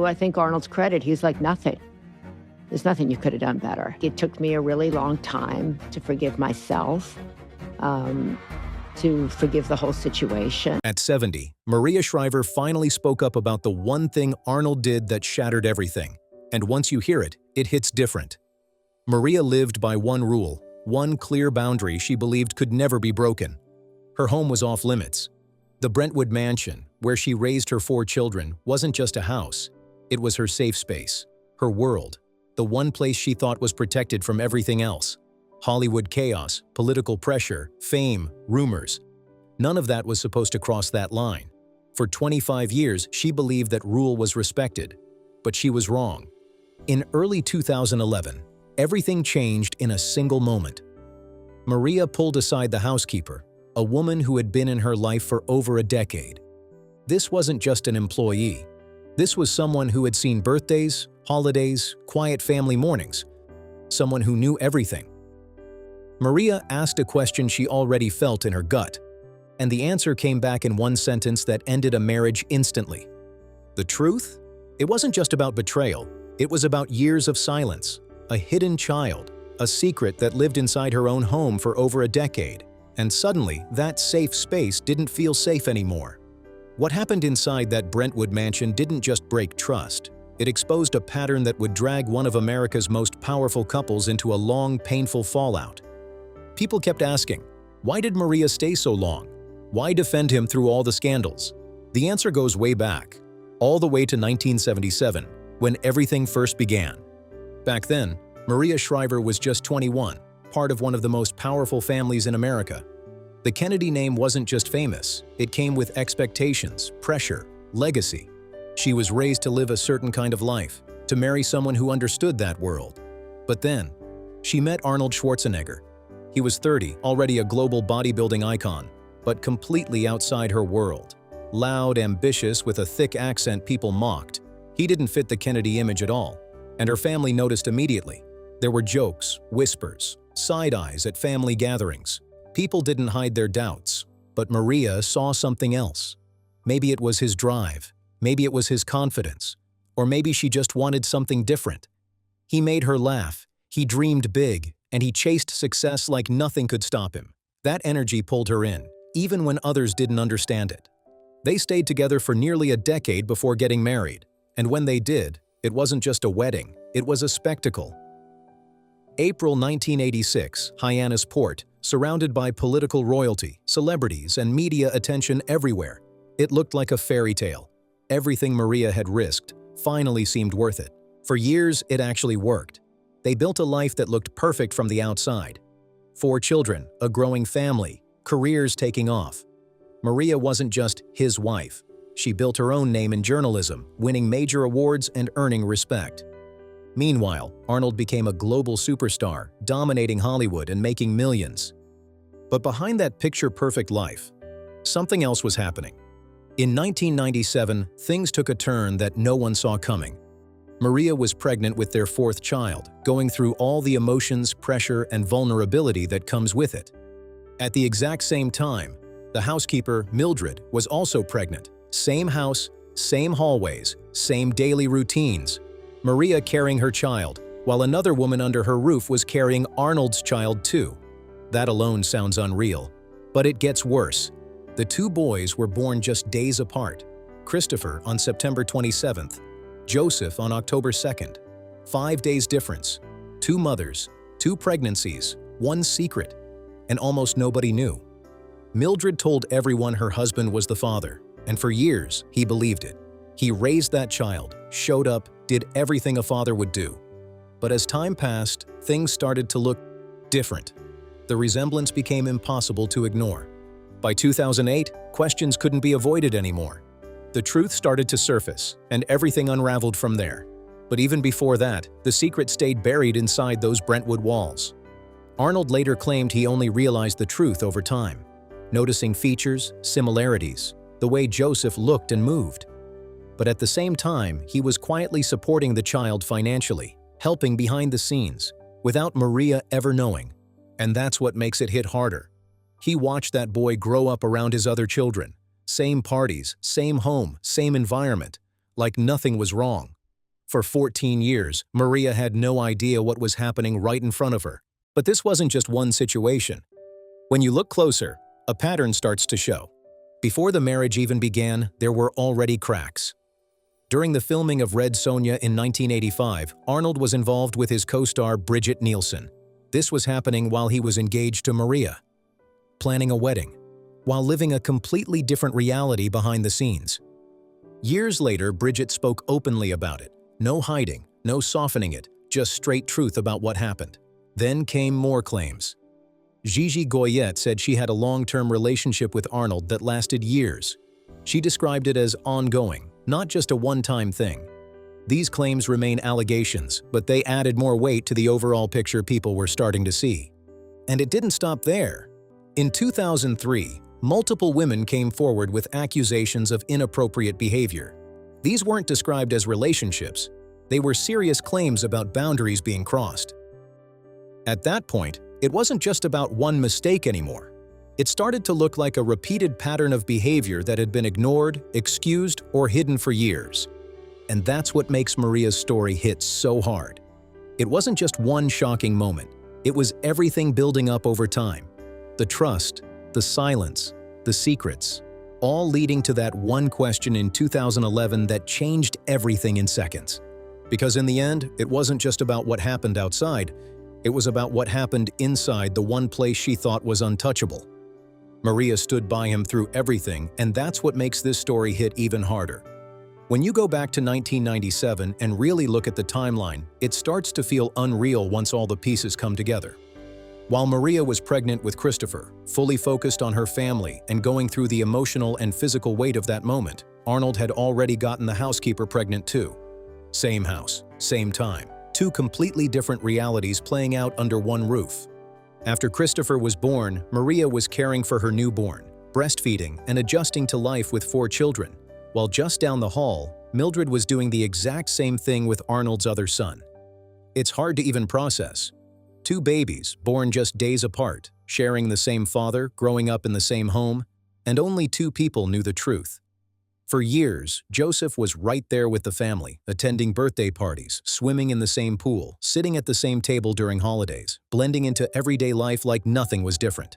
to, I think, Arnold's credit, he's like, nothing. There's nothing you could have done better. It took me a really long time to forgive myself, to forgive the whole situation. At 70, Maria Shriver finally spoke up about the one thing Arnold did that shattered everything. And once you hear it, it hits different. Maria lived by one rule, one clear boundary she believed could never be broken. Her home was off limits. The Brentwood mansion, where she raised her 4 children, wasn't just a house. It was her safe space, her world, the one place she thought was protected from everything else. Hollywood chaos, political pressure, fame, rumors. None of that was supposed to cross that line. For 25 years, she believed that rule was respected. But she was wrong. In early 2011, everything changed in a single moment. Maria pulled aside the housekeeper, a woman who had been in her life for over a decade. This wasn't just an employee. This was someone who had seen birthdays, holidays, quiet family mornings. Someone who knew everything. Maria asked a question she already felt in her gut, and the answer came back in one sentence that ended a marriage instantly. The truth? It wasn't just about betrayal. It was about years of silence, a hidden child, a secret that lived inside her own home for over a decade. And suddenly, that safe space didn't feel safe anymore. What happened inside that Brentwood mansion didn't just break trust. It exposed a pattern that would drag one of America's most powerful couples into a long, painful fallout. People kept asking, why did Maria stay so long? Why defend him through all the scandals? The answer goes way back, all the way to 1977, when everything first began. Back then, Maria Shriver was just 21, part of one of the most powerful families in America. The Kennedy name wasn't just famous, it came with expectations, pressure, legacy. She was raised to live a certain kind of life, to marry someone who understood that world. But then, she met Arnold Schwarzenegger. He was 30, already a global bodybuilding icon, but completely outside her world. Loud, ambitious, with a thick accent people mocked. He didn't fit the Kennedy image at all, and her family noticed immediately. There were jokes, whispers, side eyes at family gatherings. People didn't hide their doubts, but Maria saw something else. Maybe it was his drive, maybe it was his confidence, or maybe she just wanted something different. He made her laugh, he dreamed big, and he chased success like nothing could stop him. That energy pulled her in, even when others didn't understand it. They stayed together for nearly a decade before getting married, and when they did, it wasn't just a wedding, it was a spectacle. April 1986, Hyannisport, surrounded by political royalty, celebrities, and media attention everywhere. It looked like a fairy tale. Everything Maria had risked finally seemed worth it. For years, it actually worked. They built a life that looked perfect from the outside. 4 children, a growing family, careers taking off. Maria wasn't just his wife. She built her own name in journalism, winning major awards and earning respect. Meanwhile, Arnold became a global superstar, dominating Hollywood and making millions. But behind that picture-perfect life, something else was happening. In 1997, things took a turn that no one saw coming. Maria was pregnant with their 4th child, going through all the emotions, pressure, and vulnerability that comes with it. At the exact same time, the housekeeper, Mildred, was also pregnant. Same house, same hallways, same daily routines. Maria carrying her child, while another woman under her roof was carrying Arnold's child too. That alone sounds unreal. But it gets worse. The 2 boys were born just days apart. Christopher on September 27th, Joseph on October 2nd. 5 days difference. 2 mothers, 2 pregnancies, 1 secret. And almost nobody knew. Mildred told everyone her husband was the father, and for years, he believed it. He raised that child, showed up, did everything a father would do. But as time passed, things started to look different. The resemblance became impossible to ignore. By 2008, questions couldn't be avoided anymore. The truth started to surface, and everything unraveled from there. But even before that, the secret stayed buried inside those Brentwood walls. Arnold later claimed he only realized the truth over time, noticing features, similarities, the way Joseph looked and moved. But at the same time, he was quietly supporting the child financially, helping behind the scenes, without Maria ever knowing. And that's what makes it hit harder. He watched that boy grow up around his other children. Same parties, same home, same environment. like nothing was wrong. For 14 years, Maria had no idea what was happening right in front of her. But this wasn't just one situation. When you look closer, a pattern starts to show. Before the marriage even began, there were already cracks. During the filming of Red Sonja in 1985, Arnold was involved with his co-star Bridget Nielsen. This was happening while he was engaged to Maria, planning a wedding, while living a completely different reality behind the scenes. Years later, Bridget spoke openly about it. No hiding, no softening it, just straight truth about what happened. Then came more claims. Gigi Goyette said she had a long-term relationship with Arnold that lasted years. She described it as ongoing, not just a one-time thing. These claims remain allegations, but they added more weight to the overall picture people were starting to see. And it didn't stop there. In 2003, multiple women came forward with accusations of inappropriate behavior. These weren't described as relationships. They were serious claims about boundaries being crossed. At that point, it wasn't just about one mistake anymore. It started to look like a repeated pattern of behavior that had been ignored, excused, or hidden for years. And that's what makes Maria's story hit so hard. It wasn't just one shocking moment. It was everything building up over time. The trust, the silence, the secrets, all leading to that one question in 2011 that changed everything in seconds. Because in the end, it wasn't just about what happened outside, it was about what happened inside the one place she thought was untouchable. Maria stood by him through everything, and that's what makes this story hit even harder. When you go back to 1997 and really look at the timeline, it starts to feel unreal once all the pieces come together. While Maria was pregnant with Christopher, fully focused on her family and going through the emotional and physical weight of that moment, Arnold had already gotten the housekeeper pregnant too. Same house, same time, two completely different realities playing out under one roof. After Christopher was born, Maria was caring for her newborn, breastfeeding and adjusting to life with 4 children, while just down the hall, Mildred was doing the exact same thing with Arnold's other son. It's hard to even process. 2 babies, born just days apart, sharing the same father, growing up in the same home, and only 2 people knew the truth. For years, Joseph was right there with the family, attending birthday parties, swimming in the same pool, sitting at the same table during holidays, blending into everyday life like nothing was different.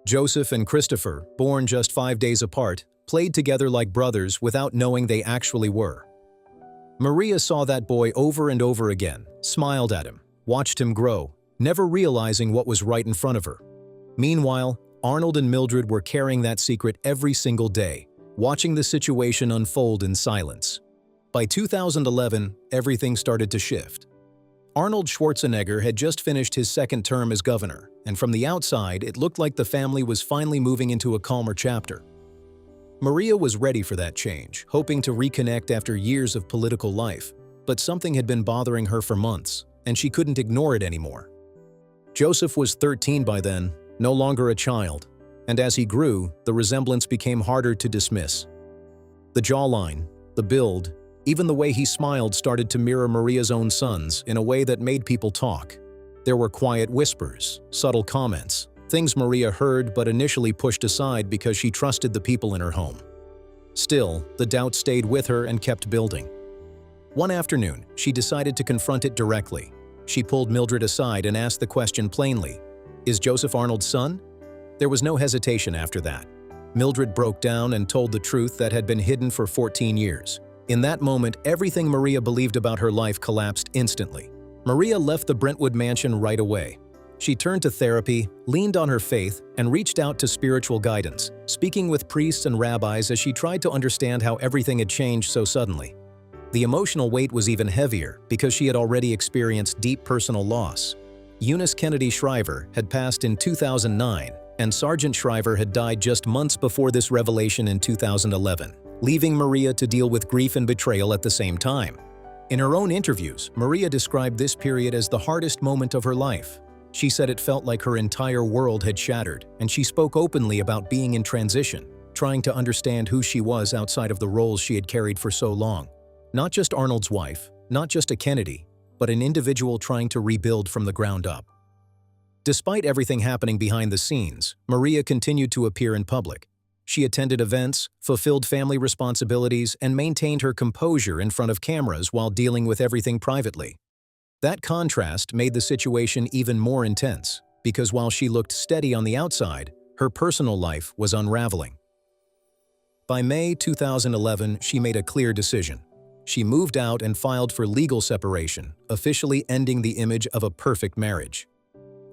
Joseph and Christopher, born just 5 days apart, played together like brothers without knowing they actually were. Maria saw that boy over and over again, smiled at him, watched him grow, never realizing what was right in front of her. Meanwhile, Arnold and Mildred were carrying that secret every single day, watching the situation unfold in silence. By 2011, everything started to shift. Arnold Schwarzenegger had just finished his 2nd term as governor, and from the outside, it looked like the family was finally moving into a calmer chapter. Maria was ready for that change, hoping to reconnect after years of political life, but something had been bothering her for months, and she couldn't ignore it anymore. Joseph was 13 by then, no longer a child, and as he grew, the resemblance became harder to dismiss. The jawline, the build, even the way he smiled started to mirror Maria's own son's in a way that made people talk. There were quiet whispers, subtle comments, things Maria heard but initially pushed aside because she trusted the people in her home. Still, the doubt stayed with her and kept building. One afternoon, she decided to confront it directly. She pulled Mildred aside and asked the question plainly, "Is Joseph Arnold's son?" There was no hesitation after that. Mildred broke down and told the truth that had been hidden for 14 years. In that moment, everything Maria believed about her life collapsed instantly. Maria left the Brentwood mansion right away. She turned to therapy, leaned on her faith, and reached out to spiritual guidance, speaking with priests and rabbis as she tried to understand how everything had changed so suddenly. The emotional weight was even heavier because she had already experienced deep personal loss. Eunice Kennedy Shriver had passed in 2009, and Sergeant Shriver had died just months before this revelation in 2011, leaving Maria to deal with grief and betrayal at the same time. In her own interviews, Maria described this period as the hardest moment of her life. She said it felt like her entire world had shattered, and she spoke openly about being in transition, trying to understand who she was outside of the roles she had carried for so long. Not just Arnold's wife, not just a Kennedy, but an individual trying to rebuild from the ground up. Despite everything happening behind the scenes, Maria continued to appear in public. She attended events, fulfilled family responsibilities, and maintained her composure in front of cameras while dealing with everything privately. That contrast made the situation even more intense, because while she looked steady on the outside, her personal life was unraveling. By May 2011, she made a clear decision. She moved out and filed for legal separation, officially ending the image of a perfect marriage.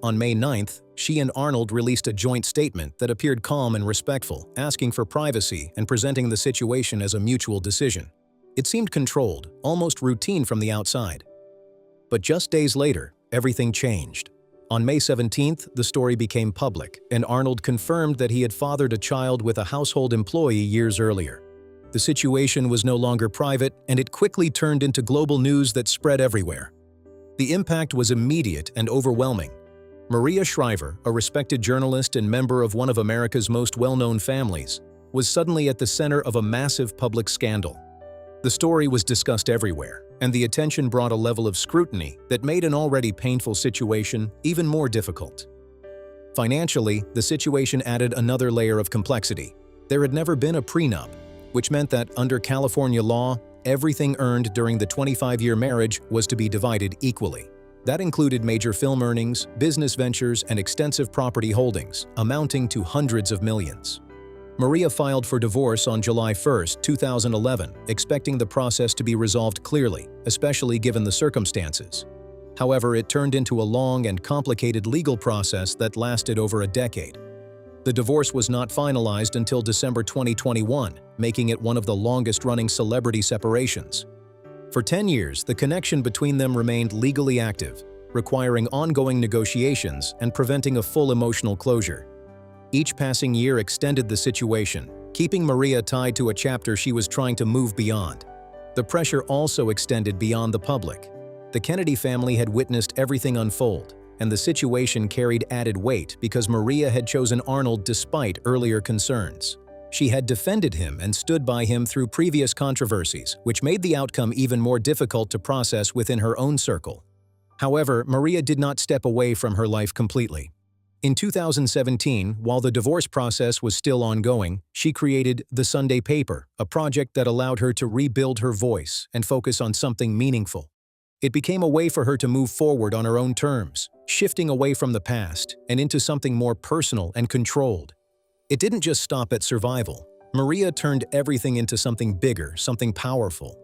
On May 9th, she and Arnold released a joint statement that appeared calm and respectful, asking for privacy and presenting the situation as a mutual decision. It seemed controlled, almost routine from the outside. But just days later, everything changed. On May 17th, the story became public, and Arnold confirmed that he had fathered a child with a household employee years earlier. The situation was no longer private, and it quickly turned into global news that spread everywhere. The impact was immediate and overwhelming. Maria Shriver, a respected journalist and member of one of America's most well-known families, was suddenly at the center of a massive public scandal. The story was discussed everywhere, and the attention brought a level of scrutiny that made an already painful situation even more difficult. Financially, the situation added another layer of complexity. There had never been a prenup, which meant that under California law, everything earned during the 25-year marriage was to be divided equally. That included major film earnings, business ventures, and extensive property holdings, amounting to hundreds of millions. Maria filed for divorce on July 1, 2011, expecting the process to be resolved clearly, especially given the circumstances. However, it turned into a long and complicated legal process that lasted over a decade. The divorce was not finalized until December 2021, making it one of the longest-running celebrity separations. For 10 years, the connection between them remained legally active, requiring ongoing negotiations and preventing a full emotional closure. Each passing year extended the situation, keeping Maria tied to a chapter she was trying to move beyond. The pressure also extended beyond the public. The Kennedy family had witnessed everything unfold, and the situation carried added weight because Maria had chosen Arnold despite earlier concerns. She had defended him and stood by him through previous controversies, which made the outcome even more difficult to process within her own circle. However, Maria did not step away from her life completely. In 2017, while the divorce process was still ongoing, she created The Sunday Paper, a project that allowed her to rebuild her voice and focus on something meaningful. It became a way for her to move forward on her own terms, shifting away from the past and into something more personal and controlled. It didn't just stop at survival. Maria turned everything into something bigger, something powerful.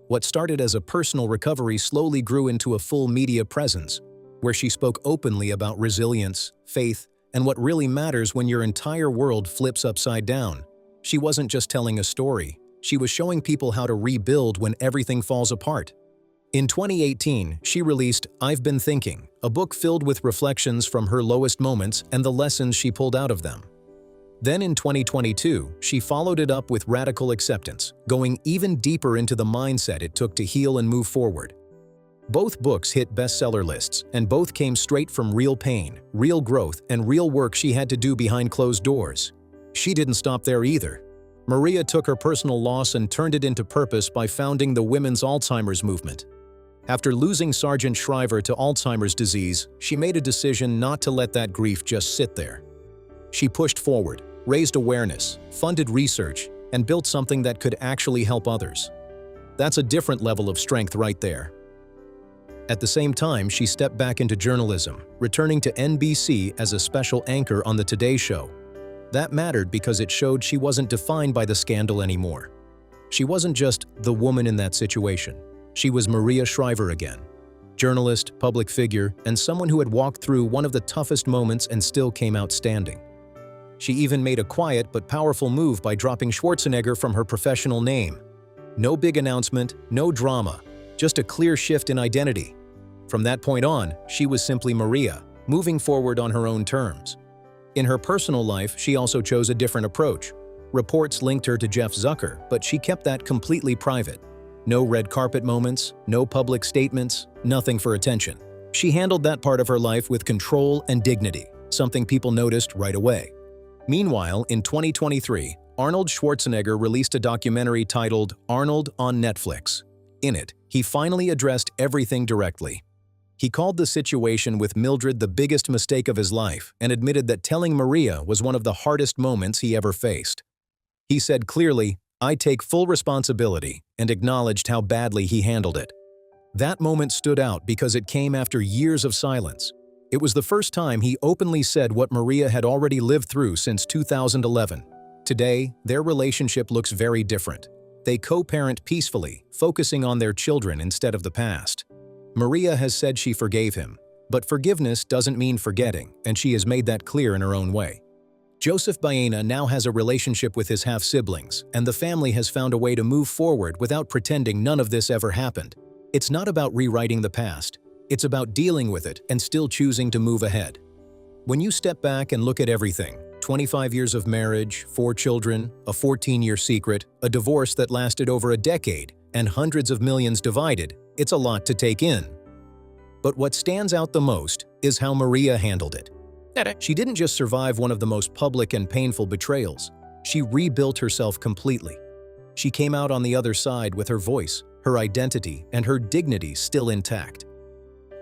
What started as a personal recovery slowly grew into a full media presence, where she spoke openly about resilience, faith, and what really matters when your entire world flips upside down. She wasn't just telling a story, she was showing people how to rebuild when everything falls apart. In 2018, she released I've Been Thinking, a book filled with reflections from her lowest moments and the lessons she pulled out of them. Then in 2022, she followed it up with Radical Acceptance, going even deeper into the mindset it took to heal and move forward. Both books hit bestseller lists, and both came straight from real pain, real growth, and real work she had to do behind closed doors. She didn't stop there either. Maria took her personal loss and turned it into purpose by founding the Women's Alzheimer's Movement. After losing Sergeant Shriver to Alzheimer's disease, she made a decision not to let that grief just sit there. She pushed forward, raised awareness, funded research, and built something that could actually help others. That's a different level of strength right there. At the same time, she stepped back into journalism, returning to NBC as a special anchor on the Today Show. That mattered because it showed she wasn't defined by the scandal anymore. She wasn't just the woman in that situation. She was Maria Shriver again. Journalist, public figure, and someone who had walked through one of the toughest moments and still came out standing. She even made a quiet but powerful move by dropping Schwarzenegger from her professional name. No big announcement, no drama, just a clear shift in identity. From that point on, she was simply Maria, moving forward on her own terms. In her personal life, she also chose a different approach. Reports linked her to Jeff Zucker, but she kept that completely private. No red carpet moments, no public statements, nothing for attention. She handled that part of her life with control and dignity, something people noticed right away. Meanwhile, in 2023, Arnold Schwarzenegger released a documentary titled Arnold on Netflix. In it, he finally addressed everything directly. He called the situation with Mildred the biggest mistake of his life and admitted that telling Maria was one of the hardest moments he ever faced. He said clearly, "I take full responsibility," and acknowledged how badly he handled it. That moment stood out because it came after years of silence. It was the first time he openly said what Maria had already lived through since 2011. Today, their relationship looks very different. They co-parent peacefully, focusing on their children instead of the past. Maria has said she forgave him, but forgiveness doesn't mean forgetting, and she has made that clear in her own way. Joseph Baena now has a relationship with his half-siblings, and the family has found a way to move forward without pretending none of this ever happened. It's not about rewriting the past. It's about dealing with it and still choosing to move ahead. When you step back and look at everything, 25 years of marriage, 4 children, a 14-year secret, a divorce that lasted over a decade, and hundreds of millions divided, it's a lot to take in. But what stands out the most is how Maria handled it. She didn't just survive one of the most public and painful betrayals. She rebuilt herself completely. She came out on the other side with her voice, her identity, and her dignity still intact.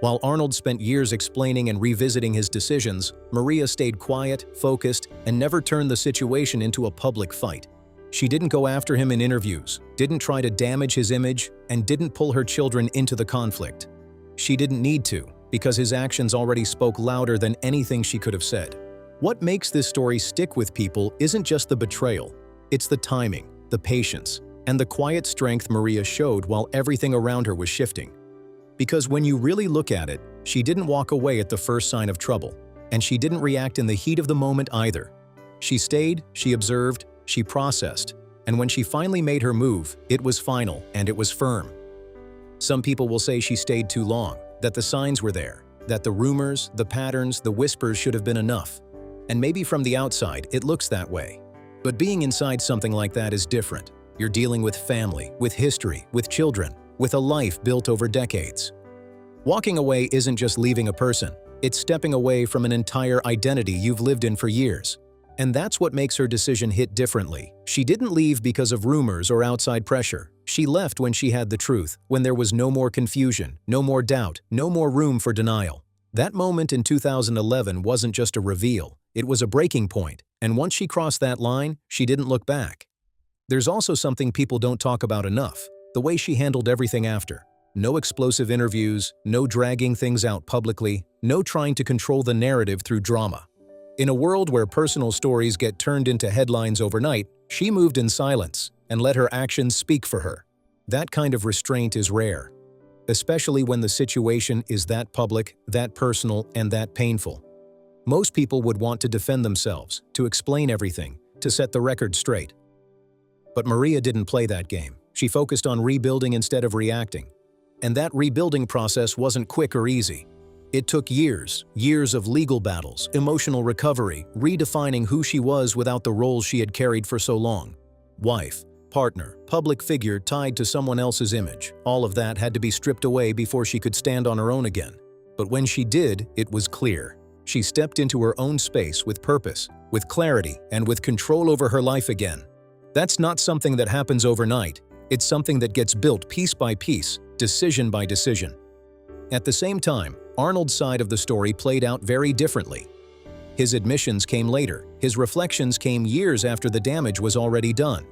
While Arnold spent years explaining and revisiting his decisions, Maria stayed quiet, focused, and never turned the situation into a public fight. She didn't go after him in interviews, didn't try to damage his image, and didn't pull her children into the conflict. She didn't need to, because his actions already spoke louder than anything she could have said. What makes this story stick with people isn't just the betrayal. It's the timing, the patience, and the quiet strength Maria showed while everything around her was shifting. Because when you really look at it, she didn't walk away at the first sign of trouble, and she didn't react in the heat of the moment either. She stayed, she observed, she processed, and when she finally made her move, it was final and it was firm. Some people will say she stayed too long, that the signs were there, that the rumors, the patterns, the whispers should have been enough. And maybe from the outside, it looks that way. But being inside something like that is different. You're dealing with family, with history, with children, with a life built over decades. Walking away isn't just leaving a person, it's stepping away from an entire identity you've lived in for years. And that's what makes her decision hit differently. She didn't leave because of rumors or outside pressure. She left when she had the truth, when there was no more confusion, no more doubt, no more room for denial. That moment in 2011 wasn't just a reveal, it was a breaking point, and once she crossed that line, she didn't look back. There's also something people don't talk about enough: the way she handled everything after. No explosive interviews, no dragging things out publicly, no trying to control the narrative through drama. In a world where personal stories get turned into headlines overnight, she moved in silence and let her actions speak for her. That kind of restraint is rare, especially when the situation is that public, that personal, and that painful. Most people would want to defend themselves, to explain everything, to set the record straight. But Maria didn't play that game. She focused on rebuilding instead of reacting. And that rebuilding process wasn't quick or easy. It took years of legal battles, emotional recovery, redefining who she was without the roles she had carried for so long. Wife, partner, public figure tied to someone else's image. All of that had to be stripped away before she could stand on her own again. But when she did, it was clear. She stepped into her own space with purpose, with clarity, and with control over her life again. That's not something that happens overnight. It's something that gets built piece by piece, decision by decision. At the same time, Arnold's side of the story played out very differently. His admissions came later, his reflections came years after the damage was already done.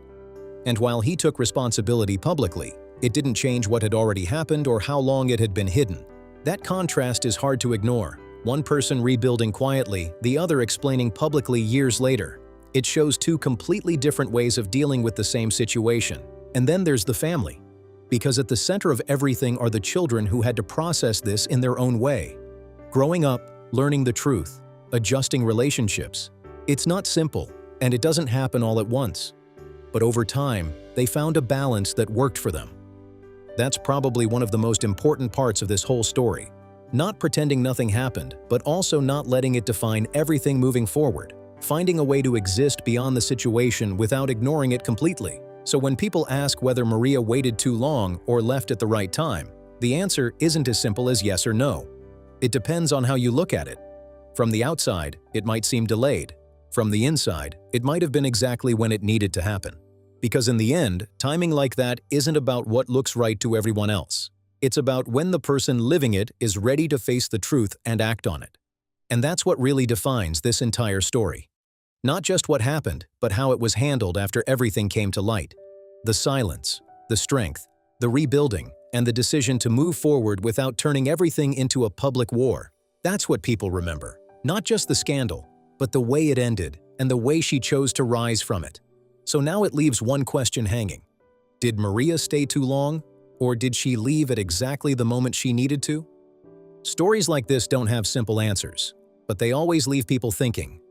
And while he took responsibility publicly, it didn't change what had already happened or how long it had been hidden. That contrast is hard to ignore. One person rebuilding quietly, the other explaining publicly years later. It shows two completely different ways of dealing with the same situation. And then there's the family. Because at the center of everything are the children who had to process this in their own way. Growing up, learning the truth, adjusting relationships. It's not simple, and it doesn't happen all at once. But over time, they found a balance that worked for them. That's probably one of the most important parts of this whole story. Not pretending nothing happened, but also not letting it define everything moving forward. Finding a way to exist beyond the situation without ignoring it completely. So when people ask whether Maria waited too long or left at the right time, the answer isn't as simple as yes or no. It depends on how you look at it. From the outside, it might seem delayed. From the inside, it might have been exactly when it needed to happen. Because in the end, timing like that isn't about what looks right to everyone else. It's about when the person living it is ready to face the truth and act on it. And that's what really defines this entire story. Not just what happened, but how it was handled after everything came to light. The silence, the strength, the rebuilding, and the decision to move forward without turning everything into a public war. That's what people remember. Not just the scandal, but the way it ended and the way she chose to rise from it. So now it leaves one question hanging. Did Maria stay too long, or did she leave at exactly the moment she needed to? Stories like this don't have simple answers, but they always leave people thinking.